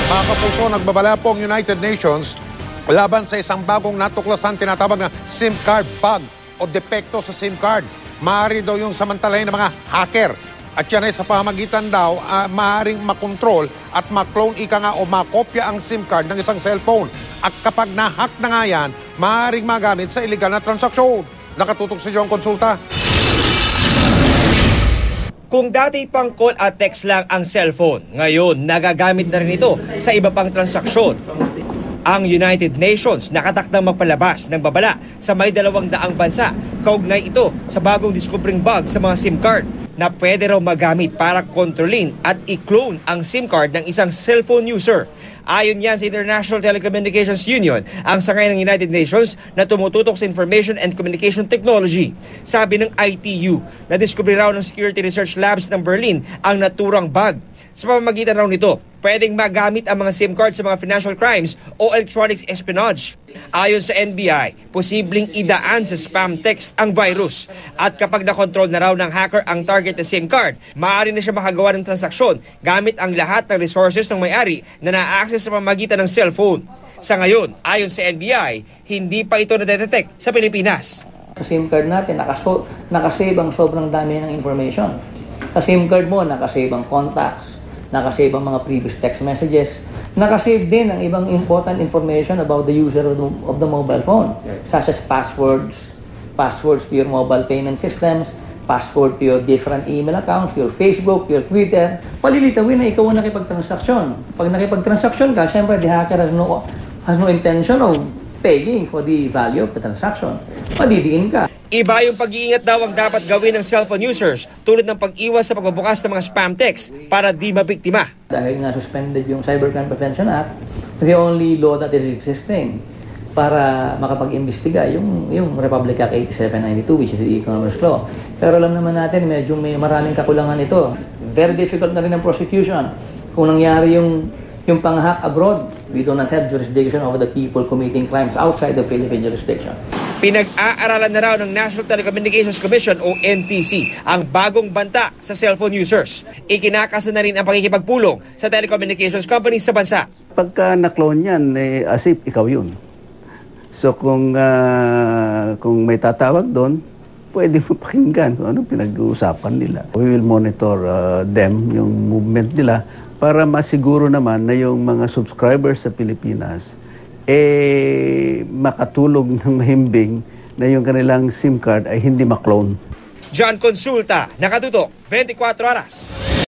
Mga kapuso, nagbabala po ang United Nations laban sa isang bagong natuklasan tinatawag na SIM card bug o depekto sa SIM card. Maaari daw yung samantalahin ng mga hacker. At yan ay sa pamamagitan daw, maaaring makontrol at maklone ika nga o makopya ang SIM card ng isang cellphone. At kapag na-hack na nga yan, maaaring magamit sa illegal na transaksyon. Nakatutok sa iyo ang konsulta. Kung dati pang call at text lang ang cellphone, ngayon nagagamit na rin ito sa iba pang transaksyon. Ang United Nations nakatakdang magpalabas ng babala sa may 200 bansa. Kaugnay ito sa bagong discovering bug sa mga SIM card na pwede raw magamit para kontrolin at i-clone ang SIM card ng isang cellphone user. Ayon yan sa International Telecommunications Union, ang sangay ng United Nations na tumututok sa Information and Communication Technology. Sabi ng ITU, na-discover raw ng Security Research Labs ng Berlin ang naturang bug. Sa pamamagitan raw nito, pwedeng magamit ang mga SIM cards sa mga financial crimes o electronic espionage. Ayon sa NBI, posibleng idaan sa spam text ang virus. At kapag nakontrol na raw ng hacker ang target na SIM card, maaari na siya makagawa ng transaksyon gamit ang lahat ng resources ng may-ari na na-access sa pamamagitan ng cellphone. Sa ngayon, ayon sa NBI, hindi pa ito na-detect sa Pilipinas. Sa SIM card natin, nakasave ang sobrang dami ng information. Sa SIM card mo, nakasave ang contacts, nakasave ang mga previous text messages, nakasave din ang ibang important information about the user of the mobile phone, such as passwords to your mobile payment systems, password to your different email accounts, your Facebook, your Twitter. Palilitawin na ikaw ang nakipagtransaksyon. Pag nakipagtransaksyon ka, syempre the hacker has no intention of paying for the value of the transaction. Madidiin ka. Iba yung pag-iingat daw ang dapat gawin ng cellphone users tulad ng pag-iwas sa pagbubukas ng mga spam text para di mabiktima. Dahil nga suspended yung Cybercrime Prevention Act, the only law that is existing para makapag-imbestiga yung Republic Act 8792, which is the e-commerce law. Pero alam naman natin, medyo may maraming kakulangan ito. Very difficult na rin ang prosecution. Kung nangyari yung pang-hack abroad, we do not have jurisdiction over the people committing crimes outside the Philippine jurisdiction. Pinag-aaralan na raw ng National Telecommunications Commission o NTC ang bagong banta sa cellphone users. Ikinakasa na rin ang pakikipagpulong sa telecommunications companies sa bansa. Pagka na-clone yan, as if ikaw yun. So kung may tatawag doon, pwede mo pakinggan kung anong pinag-uusapan nila. We will monitor them, yung movement nila, para masiguro naman na yung mga subscribers sa Pilipinas makatulog ng mahimbing na yung kanilang SIM card ay hindi maklone. John Consulta, nakatutok, 24 oras.